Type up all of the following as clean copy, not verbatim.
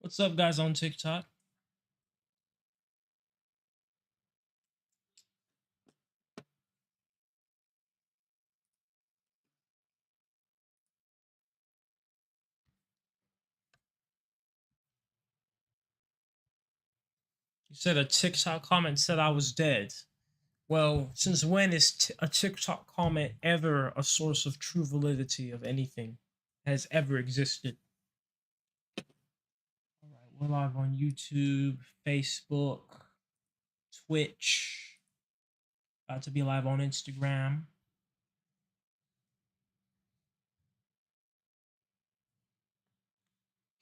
What's up, guys, on TikTok? You said a TikTok comment said I was dead. Well, since when is a TikTok comment ever a source of true validity of anything has ever existed? All right, we're live on YouTube, Facebook, Twitch. About to be live on Instagram.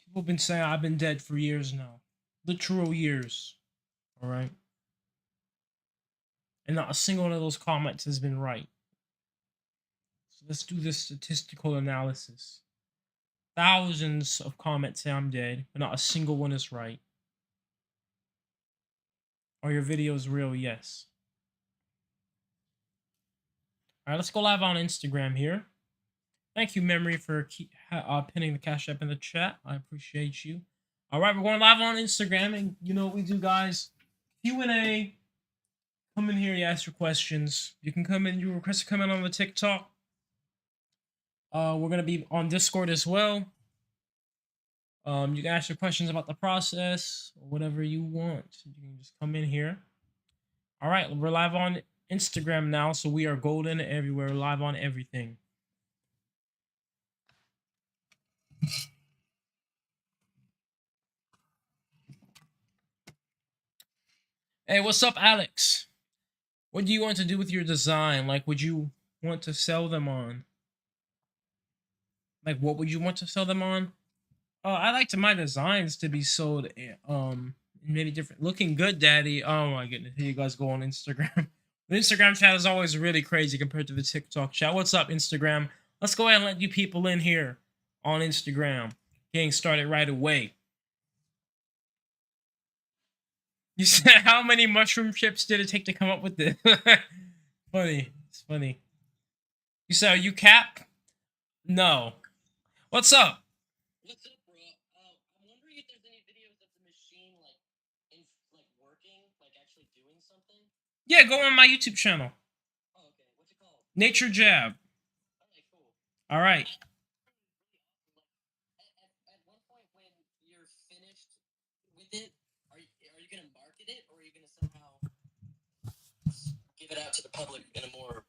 People have been saying I've been dead for years now. Literal years. All right. And not a single one of those comments has been right. So let's do this statistical analysis. Thousands of comments say I'm dead, but not a single one is right. Are your videos real? Yes. All right, let's go live on Instagram here. Thank you, Memory, for pinning the Cash App in the chat. I appreciate you. All right, we're going live on Instagram, and you know what we do, guys? Q&A. Come in here, you ask your questions. You can come in, you request to come in on the TikTok. We're going to be on Discord as well. You can ask your questions about the process or whatever you want. You can just come in here. All right, we're live on Instagram now, so we are golden everywhere, live on everything. Hey, what's up, Alex? What do you want to do with your design? Like, would you want to sell them on? Like, what would you want to sell them on? I like my designs to be sold in many different. Looking good, Daddy. Oh my goodness, here you guys go on Instagram. The Instagram chat is always really crazy compared to the TikTok chat. What's up, Instagram? Let's go ahead and let you people in here on Instagram. Getting started right away. You said how many mushroom chips did it take to come up with this? Funny. It's funny. You said, are you Cap? No. What's up? What's up, bro? I'm wondering if there's any videos of the machine working, actually doing something. Yeah, go on my YouTube channel. Oh, okay. What's it called? NatureJab. Okay, cool. All right. At one point when you're finished with it, are you gonna market it, or are you gonna somehow give it out to the public in a more?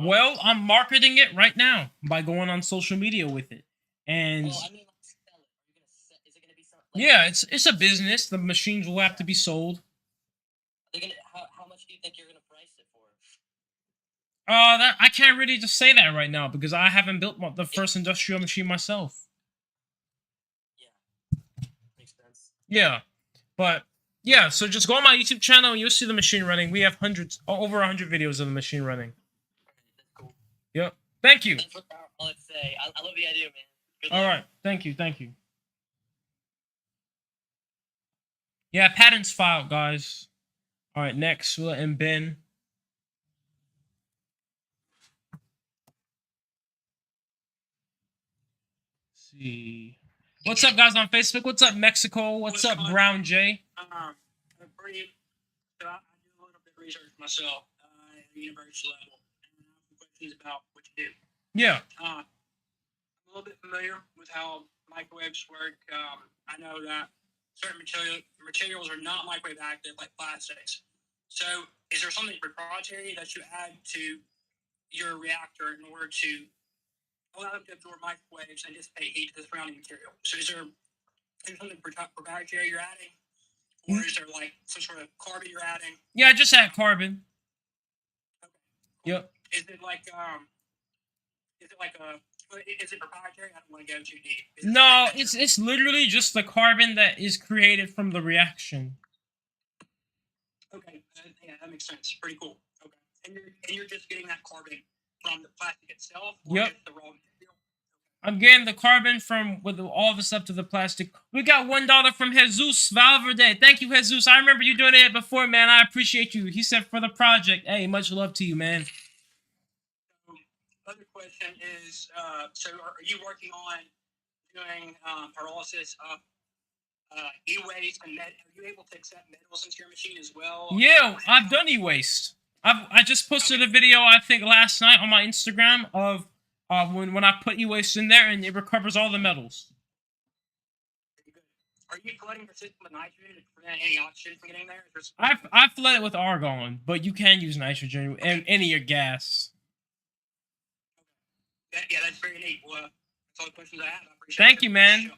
Well, I'm marketing it right now by going on social media with it, and well, I mean, sell it. Are you gonna? Is it gonna be something? Yeah, it's a business. The machines will have to be sold. They're gonna. How much do you think you're gonna price it for? That I can't really just say that right now because I haven't built the first industrial machine myself. Yeah, makes sense. Yeah, but yeah, so just go on my YouTube channel and you'll see the machine running. We have over 100 videos of the machine running. That's cool. Yep. Thank you. That's what let's say. I love the idea, man. Good All right. Thank you. Thank you. Yeah, patents filed, guys. All right, next, we'll let Ben. Let's see. What's up, guys, on Facebook? What's up, Mexico? What's up, Brown J? So I do a little bit of research myself at the university level, and I have some questions about what you do. Yeah. I'm a little bit familiar with how microwaves work. I know that certain materials are not microwave active, like plastics. So, is there something proprietary that you add to your reactor in order to allow them to absorb microwaves and dissipate heat to the surrounding material? So, is there something proprietary you're adding, or is there like some sort of carbon you're adding? Yeah, I just add carbon. Okay. Cool. Yep. Is it proprietary? I don't want to go too deep. No, it's literally just the carbon that is created from the reaction. Okay, yeah, that makes sense. Pretty cool. Okay, and you're just getting that carbon from the plastic itself, or yep. The raw material? I'm getting the carbon from with all the stuff to the plastic. We got $1 from Jesus Valverde. Thank you, Jesus. I remember you doing it before, man. I appreciate you. He said for the project. Hey, much love to you, man. Other question is, so are you working on doing pyrolysis of e-waste and are you able to accept metals into your machine as well? Yeah, I've done e-waste. I just posted a video I think last night on my Instagram of when I put e-waste in there and it recovers all the metals. Are you flooding the system with nitrogen to prevent any oxygen from getting there? I flood it with argon, but you can use nitrogen and any of your gas. Yeah, that's very neat. Well, that's all the questions I have. I appreciate Thank you, man.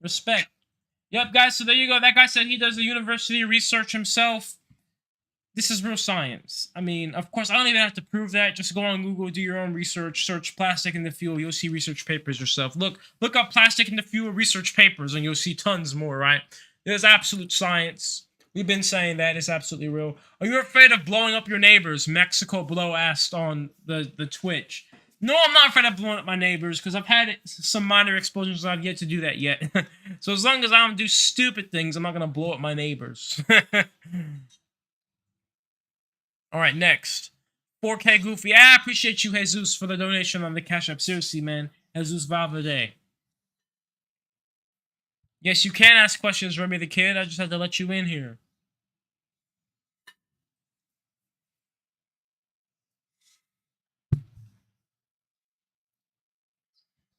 Respect. Yep, guys, so there you go. That guy said he does the university research himself. This is real science. I mean, of course, I don't even have to prove that. Just go on Google, do your own research, search plastic in the fuel. You'll see research papers yourself. Look up plastic in the fuel research papers, and you'll see tons more, right? There's absolute science. We've been saying that. It's absolutely real. Are you afraid of blowing up your neighbors? Mexico Blow asked on the Twitch. No, I'm not afraid of blowing up my neighbors because I've had some minor explosions and I've yet to do that yet. So as long as I don't do stupid things, I'm not going to blow up my neighbors. All right, next. 4K Goofy. I appreciate you, Jesus, for the donation on the Cash App. Seriously, man. Jesus Valverde. Yes, you can ask questions, Remy the Kid. I just have to let you in here.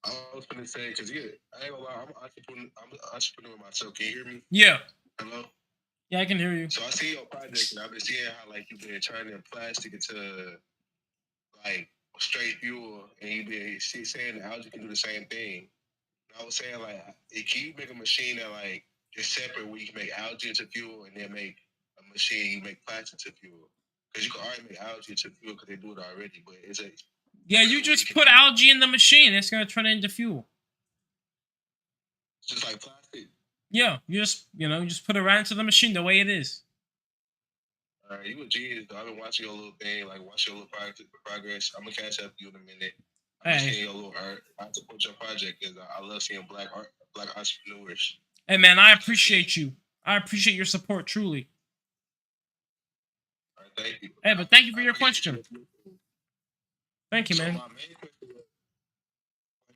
I was going to say, because I ain't gonna lie, I'm an entrepreneur myself. Can you hear me? Yeah. Hello? Yeah, I can hear you. So I see your project, and I've been seeing how, like, you've been turning plastic into, like, straight fuel, and you've been saying that algae can do the same thing. And I was saying, like, can you make a machine that, like, is separate where you can make algae into fuel and then make a machine you make plastic into fuel? Because you can already make algae into fuel because they do it already, but it's a... Yeah, you just put algae in the machine. It's going to turn it into fuel. Just like plastic? Yeah, you just put it right into the machine the way it is. All right, you a genius, though. I've been watching your little thing, like watch your little progress. I'm going to catch up to you in a minute. I'm seeing your little art. I support your project because I love seeing black entrepreneurs. Hey, man, I appreciate you. I appreciate your support, truly. All right, thank you. Hey, but thank you for your question. Thank you, man. So my main question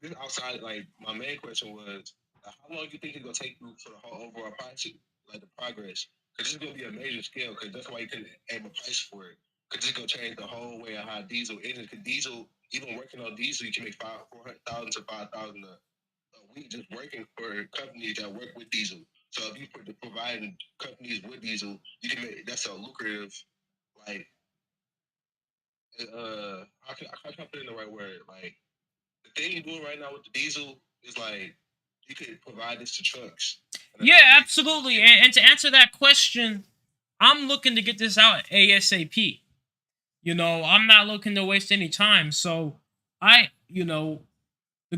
was, outside, like, my main question was, how long do you think it's going to take you for the whole overall project, like the progress? Because it's going to be a major scale, because that's why you couldn't aim a price for it. Because it's going to change the whole way of how diesel engines, because diesel, even working on diesel, you can make 400,000 to 5,000 a week just working for companies that work with diesel. So if you providing companies with diesel, you can make, that's a lucrative, like, how can I put it in the right word? Like, the thing you're doing right now with the diesel is like, you could provide this to trucks. Yeah, absolutely. And to answer that question, I'm looking to get this out ASAP. You know, I'm not looking to waste any time. So the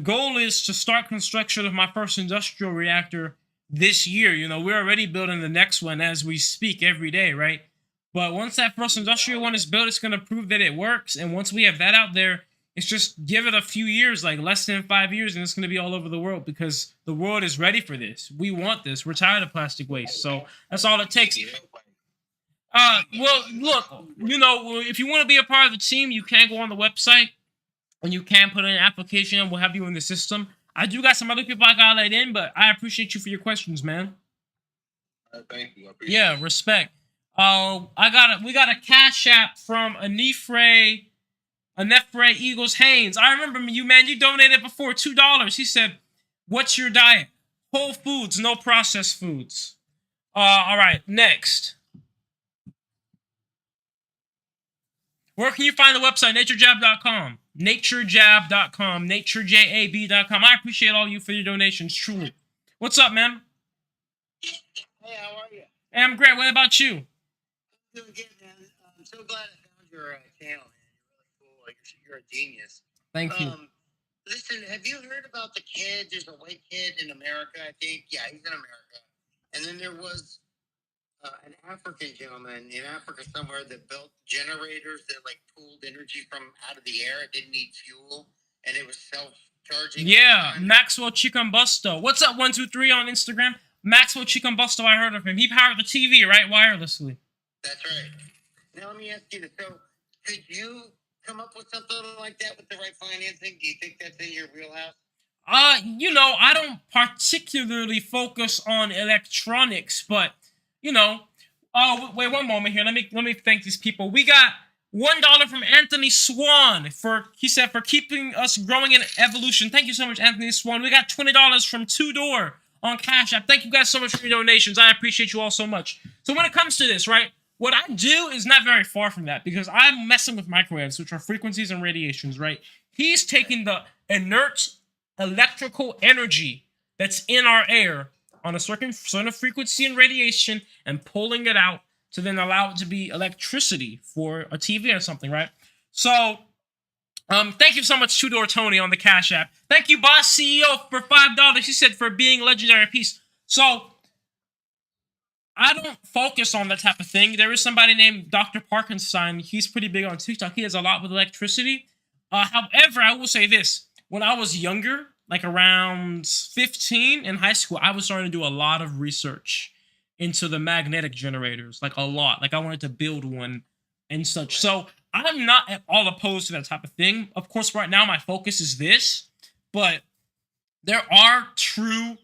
goal is to start construction of my first industrial reactor this year. You know, we're already building the next one as we speak every day, right? But once that first industrial one is built, it's going to prove that it works. And once we have that out there, it's just give it a few years, like less than 5 years, and it's going to be all over the world because the world is ready for this. We want this. We're tired of plastic waste. So that's all it takes. Well, look, if you want to be a part of the team, you can go on the website and you can put in an application and we'll have you in the system. I do got some other people I got let in, but I appreciate you for your questions, man. Thank you. I appreciate it. Respect. We got a cash app from Anefre Eagles Haynes. I remember you, man. You donated before $2. He said, "What's your diet? Whole foods, no processed foods." All right. Next, where can you find the website? NatureJab.com. NatureJab.com. NatureJab.com. I appreciate all you for your donations. Truly. What's up, man? Hey, how are you? Hey, I'm great. What about you? Doing good, man. I'm so glad I found your channel, man. You're really cool. Like, you're a genius. Thank you. Listen, have you heard about the kid? There's a white kid in America, I think. Yeah, he's in America. And then there was an African gentleman in Africa somewhere that built generators that, like, pulled energy from out of the air. It didn't need fuel, and it was self-charging. Yeah, Maxwell Chicambusto. What's up, 123 on Instagram? Maxwell Chicambusto, I heard of him. He powered the TV, right? Wirelessly. That's right. Now let me ask you this. So, could you come up with something like that with the right financing? Do you think that's in your wheelhouse? You know, I don't particularly focus on electronics, but you know, wait one moment here. Let me thank these people. We got $1 from Anthony Swan he said for keeping us growing in evolution. Thank you so much, Anthony Swan. We got $20 from Two Door on Cash App. Thank you guys so much for your donations. I appreciate you all so much. So when it comes to this, right, what I do is not very far from that because I'm messing with microwaves, which are frequencies and radiations, right? He's taking the inert electrical energy that's in our air on a certain frequency and radiation and pulling it out to then allow it to be electricity for a TV or something, right? So, thank you so much, Two Door Tony on the Cash App. Thank you, Boss CEO, for $5. He said for being legendary piece. So, I don't focus on that type of thing. There is somebody named Dr. Parkinson. He's pretty big on TikTok. He has a lot with electricity. However, I will say this. When I was younger, like around 15 in high school, I was starting to do a lot of research into the magnetic generators, like a lot. Like I wanted to build one and such. So I'm not at all opposed to that type of thing. Of course, right now my focus is this, but there are true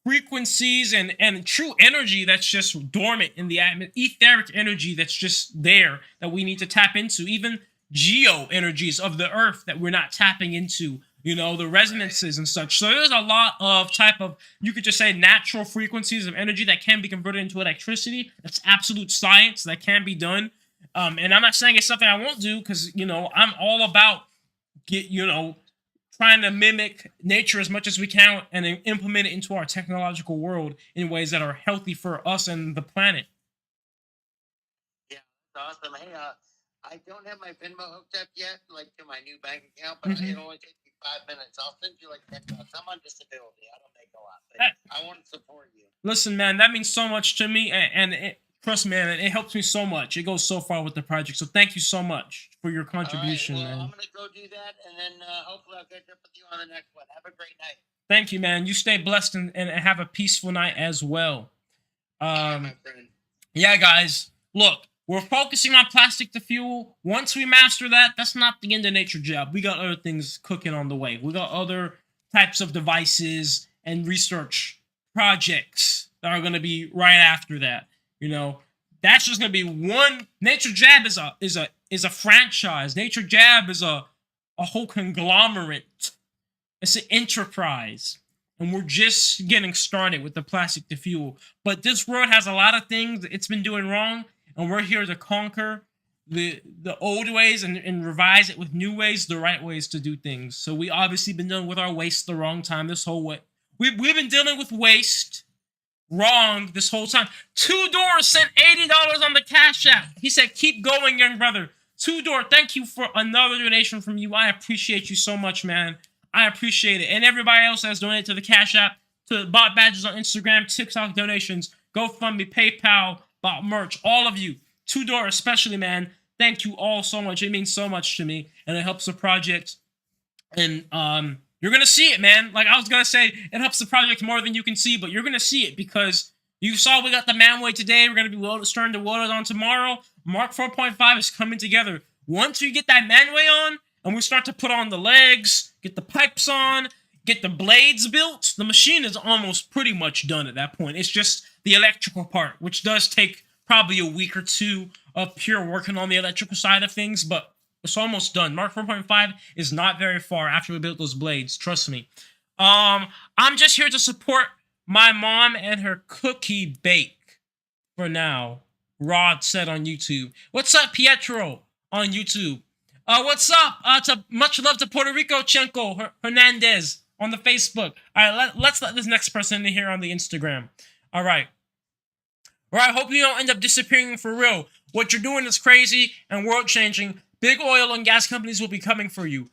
frequencies and true energy that's just dormant in the atmosphere, etheric energy that's just there that we need to tap into, even geo energies of the earth that we're not tapping into, you know, the resonances and such. So there's a lot of type of, you could just say, natural frequencies of energy that can be converted into electricity. That's absolute science that can be done. And I'm not saying it's something I won't do because, you know, I'm all about trying to mimic nature as much as we can and then implement it into our technological world in ways that are healthy for us and the planet. Yeah, that's awesome. Hey, I don't have my Venmo hooked up yet, like to my new bank account, but it'll only take me 5 minutes. I'll send you like $10. I'm on disability. I don't make a lot, but I want to support you. Listen, man, that means so much to me, and trust me, man, it helps me so much. It goes so far with the project. So thank you so much for your contribution, well, man. I'm gonna go do that, and then hopefully I'll catch up with you on the next one. Have a great night. Thank you, man. You stay blessed and have a peaceful night as well. My friend. Yeah, guys, look. We're focusing on plastic to fuel. Once we master that, that's not the end of NatureJab. We got other things cooking on the way. We got other types of devices and research projects that are going to be right after that. You know, that's just going to be one. NatureJab is a franchise. NatureJab is a whole conglomerate. It's an enterprise. And we're just getting started with the plastic to fuel. But this world has a lot of things that it's been doing wrong. And we're here to conquer the old ways and revise it with new ways, the right ways to do things. So we obviously been dealing with our waste the wrong time this whole way. We've been dealing with waste wrong this whole time. Two Door sent $80 on the Cash App. He said, keep going, young brother. Two Door, thank you for another donation from you. I appreciate you so much, man. I appreciate it. And everybody else has donated to the Cash App, to bought badges on Instagram, TikTok donations, GoFundMe, PayPal, bought merch, all of you. Two Door especially, man. Thank you all so much. It means so much to me, and it helps the project. And you're gonna see it, man. Like I was gonna say, it helps the project more than you can see, but you're gonna see it because you saw we got the manway today. We're gonna be starting to weld it on tomorrow. Mark 4.5 is coming together. Once we get that manway on, and we start to put on the legs, get the pipes on, get the blades built, the machine is almost pretty much done at that point. It's just the electrical part, which does take probably a week or two of pure working on the electrical side of things, but it's almost done. Mark 4.5 is not very far after we built those blades, trust me. I'm just here to support my mom and her cookie bake for now. Rod said on YouTube. What's up, Pietro on YouTube? What's up? Much love to Puerto Rico Chenko Hernandez on the Facebook. All right, let's let this next person in here on the Instagram. All right. Hope you don't end up disappearing for real. What you're doing is crazy and world-changing. Big oil and gas companies will be coming for you.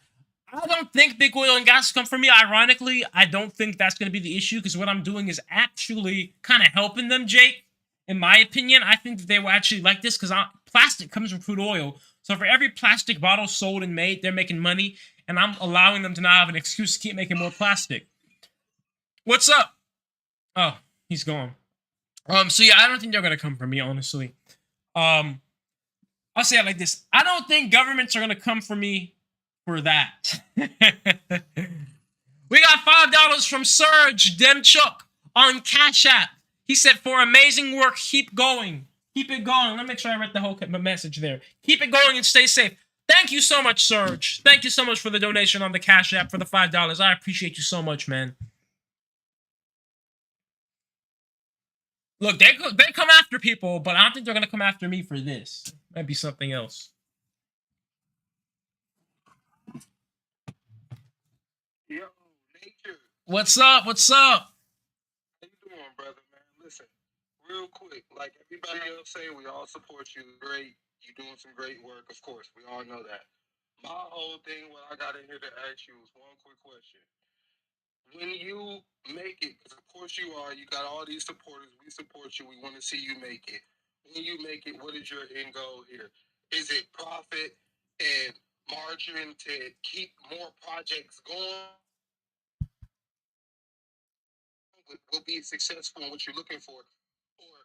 I don't think big oil and gas come for me. Ironically, I don't think that's going to be the issue because what I'm doing is actually kind of helping them, Jake. In my opinion, I think that they will actually like this because plastic comes from crude oil. So for every plastic bottle sold and made, they're making money. And I'm allowing them to now have an excuse to keep making more plastic. What's up? Oh, he's gone. So yeah, I don't think they're gonna come for me, honestly. I'll say it like this. I don't think governments are gonna come for me for that. We got $5 from Serge Demchuk on Cash App. He said, for amazing work, keep going. Keep it going. Let me make sure I read the whole message there. Keep it going and stay safe. Thank you so much, Serge. Thank you so much for the donation on the Cash App for the $5. I appreciate you so much, man. Look, they come after people, but I don't think they're going to come after me for this. Might be something else. Yo, Nature. What's up? What's up? How you doing, brother, man? Listen, real quick, like everybody else say, we all support you. Great. You're doing some great work, of course. We all know that. My whole thing, what I got in here to ask you is one quick question. When you make it, because of course you are, you got all these supporters, we support you, we want to see you make it. When you make it, what is your end goal here? Is it profit and margin to keep more projects going? Will be successful in what you're looking for? Or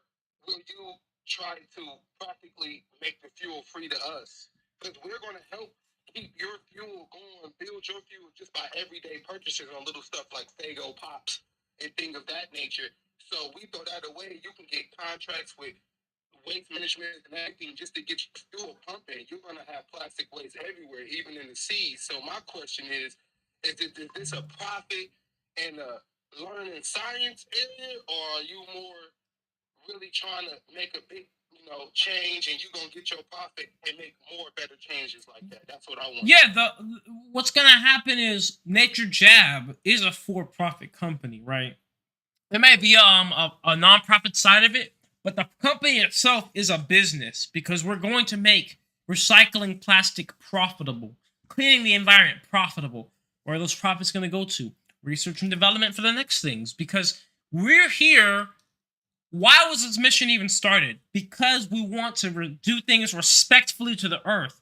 will you try to practically make the fuel free to us? Because we're going to help keep your fuel going, build your fuel just by everyday purchases on little stuff like Fago Pops and things of that nature. So we throw that away. You can get contracts with waste management and everything just to get your fuel pumping. You're going to have plastic waste everywhere, even in the seas. So my question is this a profit and a learning science area, or are you more really trying to make a big, change, and you're gonna get your profit and make more better changes like that? That's what I want. Yeah, what's gonna happen is NatureJab is a for-profit company, right? There may be a non-profit side of it, but the company itself is a business because we're going to make recycling plastic profitable, cleaning the environment profitable. Where are those profits going to go to? Research and development for the next things, because we're here. Why was this mission even started? Because we want to do things respectfully to the earth.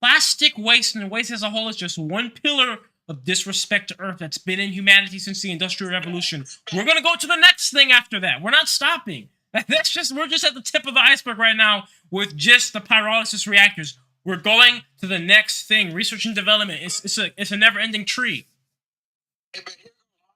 Plastic waste and waste as a whole is just one pillar of disrespect to earth that's been in humanity since the Industrial Revolution. We're going to go to the next thing after that. We're not stopping. We're just at the tip of the iceberg right now with just the pyrolysis reactors. We're going to the next thing. Research and development. It's a never-ending tree. Hey, but here's my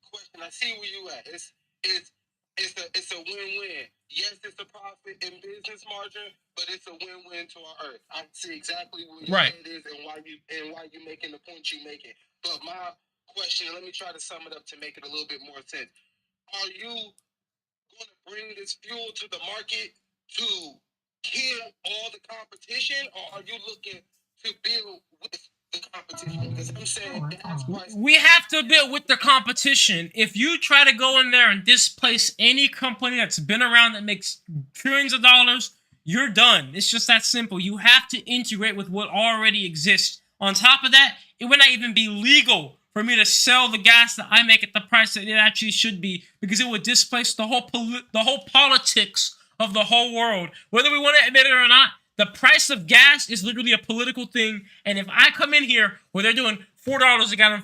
question. I see where you at. It's a win-win. Yes, it's a profit and business margin, but it's a win-win to our earth. I see exactly where your head is and why you're making the point you're making. But my question, let me try to sum it up to make it a little bit more sense. Are you going to bring this fuel to the market to kill all the competition, or are you looking to build with the competition? Because I'm saying gas price. We have to build with the competition. If you try to go in there and displace any company that's been around that makes trillions of dollars, you're done. It's just that simple. You have to integrate with what already exists. On top of that, it would not even be legal for me to sell the gas that I make at the price that it actually should be, because it would displace the whole politics of the whole world. Whether we want to admit it or not, the price of gas is literally a political thing. And if I come in here where they're doing $4 a gallon,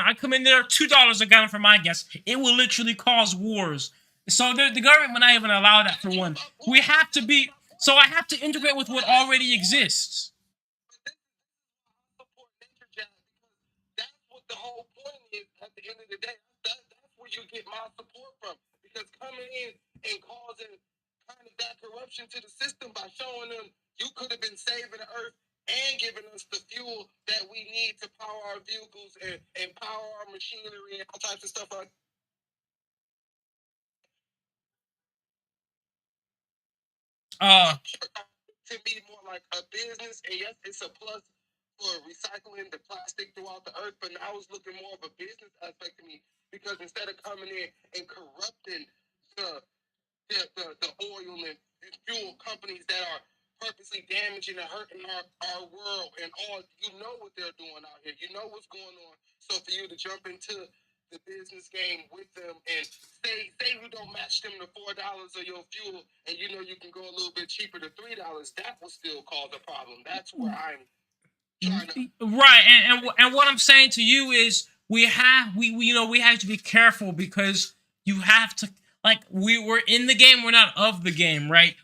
I come in there $2 a gallon for my gas, it will literally cause wars. So the government would not even allow that, for one. So I have to integrate with what already exists. That's what the whole point is at the end of the day. That's where you get my support from. Because coming in and causing kind of that corruption to the system by showing them you could have been saving the earth and giving us the fuel that we need to power our vehicles and power our machinery and all types of stuff like to be more like a business. And yes, it's a plus for recycling the plastic throughout the earth, but now it's looking more of a business aspect to me, because instead of coming in and corrupting the oil and fuel companies that are purposely damaging and hurting our world and all, you know what they're doing out here. You know what's going on. So for you to jump into the business game with them and say you don't match them to $4 of your fuel, and you know you can go a little bit cheaper to $3, that will still cause a problem. That's where I'm trying to. Right, and what I'm saying to you is we have to be careful, because you have to, like, we're in the game, we're not of the game, right?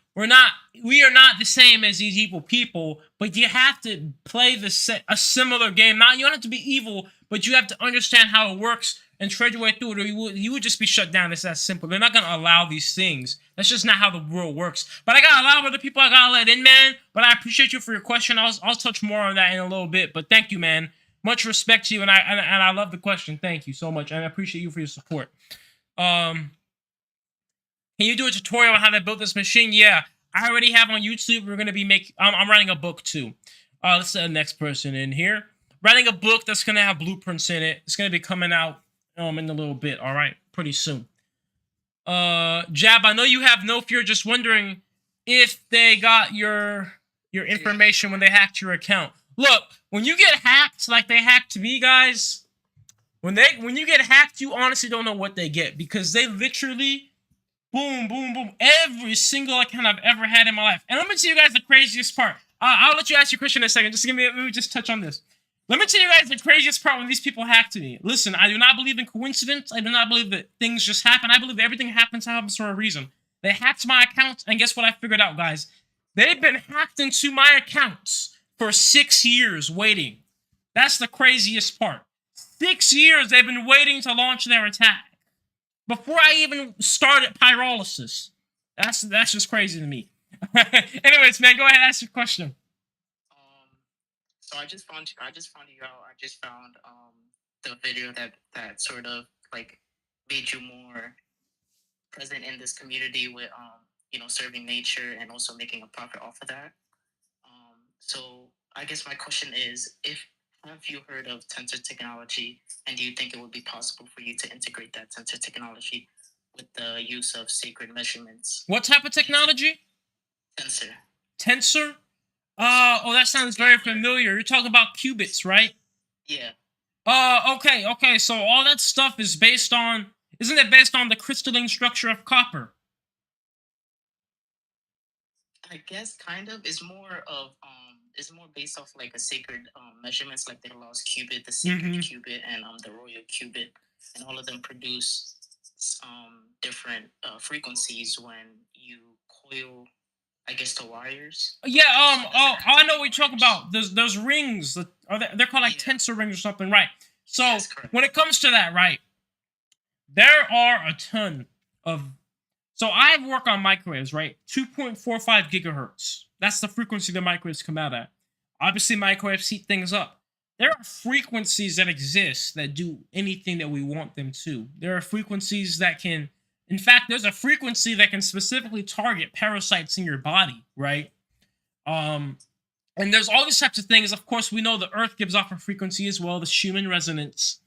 We are not the same as these evil people, but you have to play a similar game. Not, you don't have to be evil, but you have to understand how it works and trade your way through it, or you would just be shut down. It's that simple. They're not gonna allow these things. That's just not how the world works. But I got a lot of other people I gotta let in, man. But I appreciate you for your question. I'll touch more on that in a little bit. But thank you, man. Much respect to you, and I love the question. Thank you so much, and I appreciate you for your support. Can you do a tutorial on how they built this machine? Yeah, I already have on YouTube. We're gonna be I'm writing a book too. Let's set the next person in here. Writing a book that's gonna have blueprints in it. It's gonna be coming out in a little bit. All right, pretty soon. Jab, I know you have no fear. Just wondering if they got your information when they hacked your account. Look, when you get hacked like they hacked me, guys, when you get hacked, you honestly don't know what they get, because they literally boom, boom, boom, every single account I've ever had in my life. And let me tell you guys the craziest part. I'll let you ask your question in a second. Just let me just touch on this. Let me tell you guys the craziest part when these people hacked me. Listen, I do not believe in coincidence. I do not believe that things just happen. I believe everything happens for a reason. They hacked my account, and guess what I figured out, guys? They've been hacked into my accounts for 6 years waiting. That's the craziest part. 6 years they've been waiting to launch their attack. Before I even started Pyrolysis. That's just crazy to me. Anyways, man, go ahead and ask your question. So I just found you out. I just found the video that sort of like made you more present in this community with serving nature and also making a profit off of that. So I guess my question is, have you heard of tensor technology, and do you think it would be possible for you to integrate that tensor technology with the use of sacred measurements? What type of technology? Tensor. Tensor? Oh, that sounds very familiar. You're talking about qubits, right? Yeah. Okay. So all that stuff is based on, isn't it based on the crystalline structure of copper? I guess kind of. It's more based off like a sacred measurements, like the lost qubit, the sacred qubit, and the royal qubit, and all of them produce different frequencies when you coil, I guess, the wires. Yeah. I know what you're talking about. Those rings. They're called like tensor rings or something, right? So yes, when it comes to that, right, there are a ton of. So I work on microwaves, right? 2.45 gigahertz. That's the frequency the microwaves come out at. Obviously, microwaves heat things up. There are frequencies that exist that do anything that we want them to. There are frequencies that can, in fact, there's a frequency that can specifically target parasites in your body, right? And there's all these types of things. Of course, we know the Earth gives off a frequency as well, the Schumann resonance.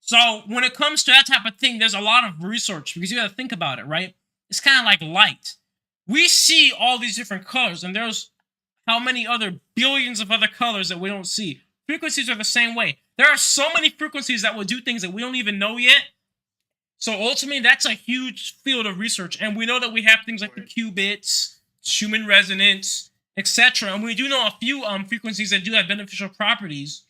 So when it comes to that type of thing, there's a lot of research, because you got to think about it, right? It's kind of like light. We see all these different colors, and there's how many other billions of other colors that we don't see. Frequencies are the same way. There are so many frequencies that will do things that we don't even know yet. So ultimately, that's a huge field of research. And we know that we have things like the qubits, Schumann resonance, etc. And we do know a few frequencies that do have beneficial properties.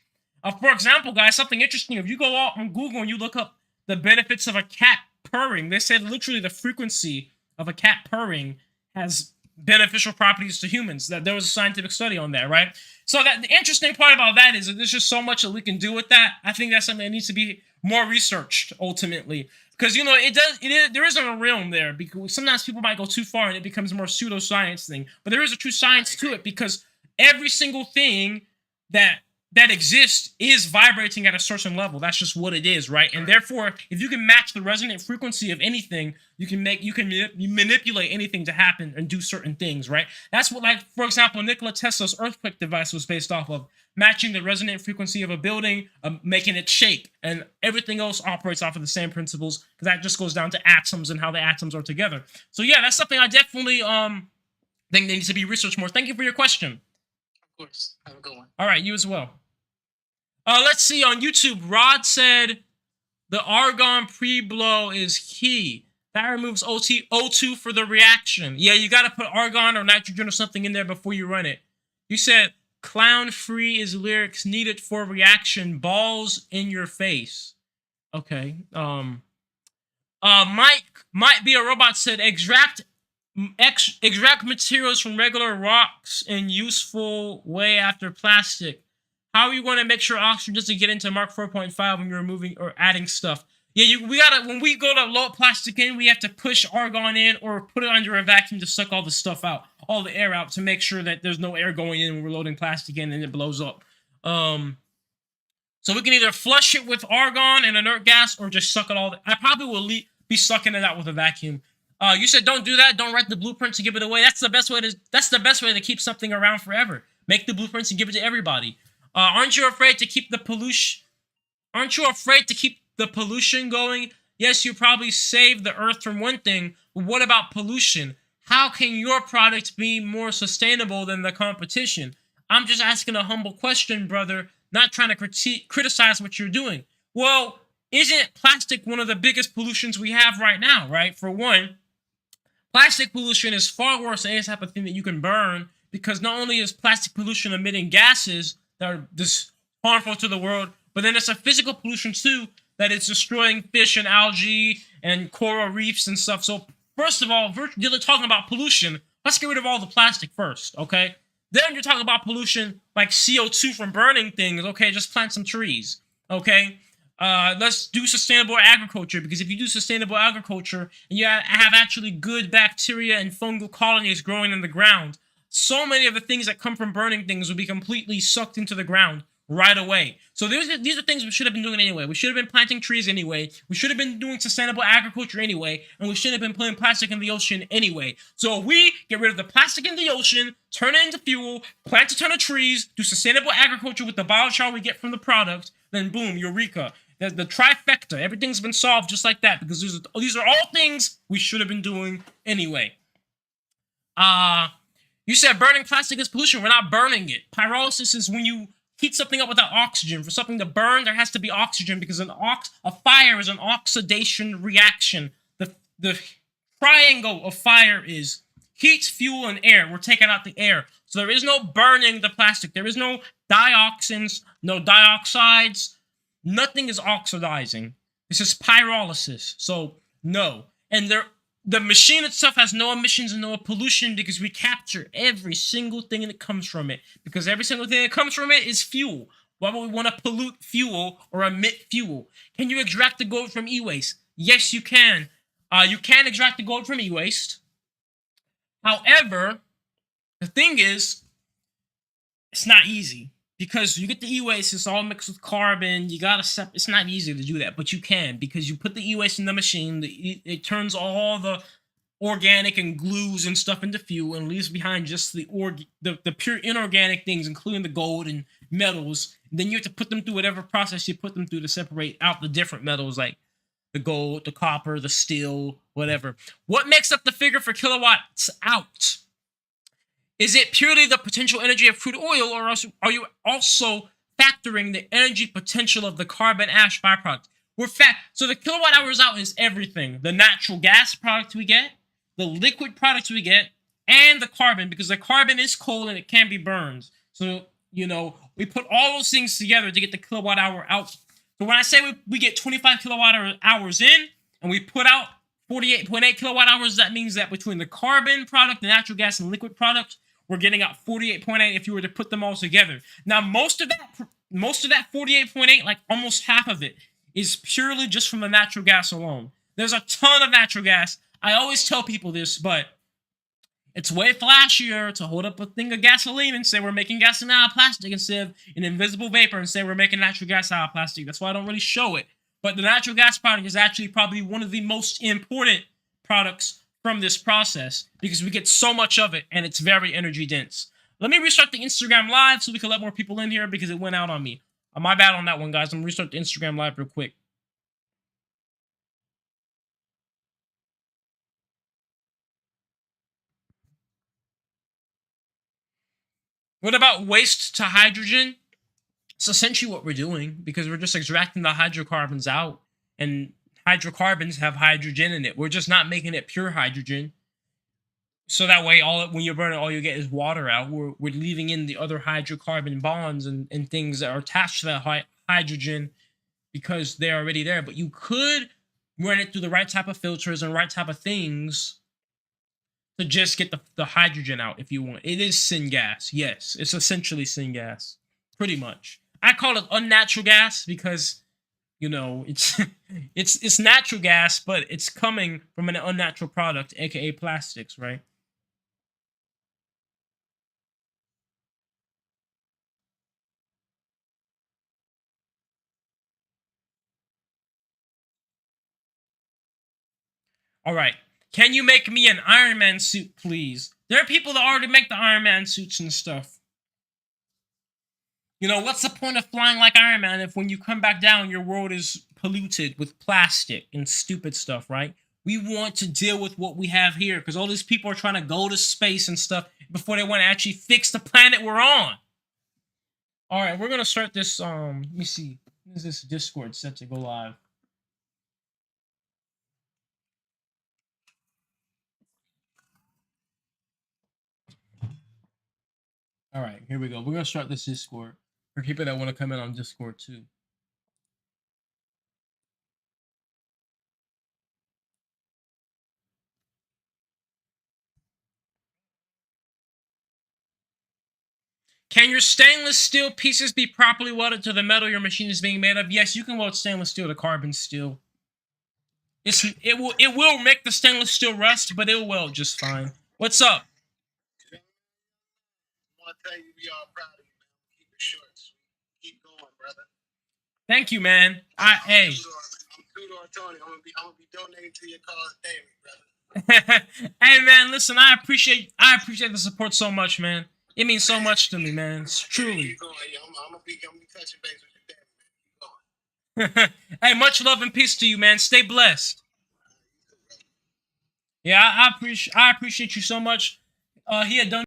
For example, guys, something interesting. If you go out on Google and you look up the benefits of a cat purring, they said literally the frequency of a cat purring has beneficial properties to humans. That there was a scientific study on that, right? So that the interesting part about that is that there's just so much that we can do with that. I think that's something that needs to be more researched ultimately, because there isn't a realm there, because sometimes people might go too far and it becomes more pseudoscience thing. But there is a true science to it, because every single thing that exists is vibrating at a certain level. That's just what it is, right? And therefore, if you can match the resonant frequency of anything, you can manipulate anything to happen and do certain things, right? That's what, like, for example, Nikola Tesla's earthquake device was based off of, matching the resonant frequency of a building, making it shake, and everything else operates off of the same principles, because that just goes down to atoms and how the atoms are together. So yeah, that's something I definitely think needs to be researched more. Thank you for your question. Of course. Have a good one. All right, you as well. Let's see, on YouTube, Rod said the argon pre-blow is key. That removes O2 for the reaction. Yeah, you got to put argon or nitrogen or something in there before you run it. You said clown-free is lyrics needed for reaction. Balls in your face. Okay. Mike might be a robot said extract materials from regular rocks in useful way after plastic. How are you going to make sure oxygen doesn't get into Mark 4.5 when you're removing or adding stuff? Yeah, we gotta, when we go to load plastic in, we have to push argon in or put it under a vacuum to suck all the stuff out, all the air out, to make sure that there's no air going in when we're loading plastic in and it blows up. So we can either flush it with argon and inert gas or just suck it all. I probably will be sucking it out with a vacuum. You said don't do that. Don't write the blueprint to give it away. That's the best way to keep something around forever. Make the blueprints and give it to everybody. Aren't you afraid to keep the pollution? Aren't you afraid to keep the pollution going? Yes, you probably save the earth from one thing, but what about pollution? How can your product be more sustainable than the competition? I'm just asking a humble question, brother, not trying to criticize what you're doing. Well, isn't plastic one of the biggest pollutions we have right now, right? For one, plastic pollution is far worse than any type of thing that you can burn, because not only is plastic pollution emitting gases that are just harmful to the world, but then it's a physical pollution too, that it's destroying fish and algae and coral reefs and stuff. So first of all, you're talking about pollution. Let's get rid of all the plastic first, okay? Then you're talking about pollution like CO2 from burning things. Okay, just plant some trees, okay? Let's do sustainable agriculture, because if you do sustainable agriculture and you have actually good bacteria and fungal colonies growing in the ground, so many of the things that come from burning things will be completely sucked into the ground right away. So these are things we should have been doing anyway. We should have been planting trees anyway. We should have been doing sustainable agriculture anyway. And we should have been putting plastic in the ocean anyway. So if we get rid of the plastic in the ocean, turn it into fuel, plant a ton of trees, do sustainable agriculture with the biochar we get from the product, then boom, eureka. The trifecta. Everything's been solved just like that, because these are all things we should have been doing anyway. You said burning plastic is pollution. We're not burning it. Pyrolysis is when you heat something up without oxygen. For something to burn, there has to be oxygen, because a fire is an oxidation reaction. The triangle of fire is heat, fuel, and air. We're taking out the air. So there is no burning the plastic. There is no dioxins, no dioxides. Nothing is oxidizing. This is pyrolysis. So no. And the machine itself has no emissions and no pollution, because we capture every single thing that comes from it. Because every single thing that comes from it is fuel. Why would we want to pollute fuel or emit fuel? Can you extract the gold from e-waste? Yes, you can. You can extract the gold from e-waste. However, the thing is, it's not easy. Because you get the e-waste, it's all mixed with carbon. You gotta it's not easy to do that, but you can, because you put the e-waste in the machine. It turns all the organic and glues and stuff into fuel, and leaves behind just the pure inorganic things, including the gold and metals. And then you have to put them through whatever process you put them through to separate out the different metals, like the gold, the copper, the steel, whatever. What makes up the figure for kilowatts out? Is it purely the potential energy of crude oil, or are you also factoring the energy potential of the carbon ash byproduct? So the kilowatt hours out is everything. The natural gas product we get, the liquid products we get, and the carbon, because the carbon is coal and it can be burned. So, we put all those things together to get the kilowatt hour out. So when I say we get 25 kilowatt hours in, and we put out 48.8 kilowatt hours, that means that between the carbon product, the natural gas, and liquid product, we're getting out 48.8 if you were to put them all together. Now, most of that 48.8, like almost half of it, is purely just from the natural gas alone. There's a ton of natural gas. I always tell people this, but it's way flashier to hold up a thing of gasoline and say we're making gasoline out of plastic instead of an invisible vapor and say we're making natural gas out of plastic. That's why I don't really show it. But the natural gas product is actually probably one of the most important products from this process, because we get so much of it and it's very energy dense. Let me restart the Instagram live so we can let more people in here, because it went out on me. My bad on that one, guys. I'm gonna restart the Instagram live real quick. What about waste to hydrogen? It's essentially what we're doing, because we're just extracting the hydrocarbons out, and hydrocarbons have hydrogen in it. We're just not making it pure hydrogen. So that way, when you burn it, all you get is water out. We're leaving in the other hydrocarbon bonds and things that are attached to that hydrogen, because they're already there. But you could run it through the right type of filters and right type of things to just get the hydrogen out if you want. It is syngas. Yes, it's essentially syngas. pretty much. I call it unnatural gas because, you know, it's it's natural gas, but it's coming from an unnatural product, aka plastics, right? All right. Can you make me an Iron Man suit, please? There are people that already make the Iron Man suits and stuff. You know, what's the point of flying like Iron Man if when you come back down, your world is polluted with plastic and stupid stuff, right? We want to deal with what we have here because all these people are trying to go to space and stuff before they want to actually fix the planet we're on. All right, we're going to start this, let me see. Is this Discord set to go live? All right, here we go. We're going to start this Discord for people that want to come in on Discord too. Can your stainless steel pieces be properly welded to the metal your machine is being made of? Yes, you can weld stainless steel to carbon steel. It will make the stainless steel rust, but it'll weld just fine. What's up? I want to tell you, we all proud of you, man. Keep it short. Keep going, brother. Thank you, man. Hey. I'm Tudor Tony. I'm gonna be donating to your cause daily, brother. Hey, man. Listen, I appreciate the support so much, man. It means so much to me, man. It's truly. I'm gonna be touching base with your daddy, man. Keep going. Hey, much love and peace to you, man. Stay blessed. Yeah, I appreciate you so much. He had done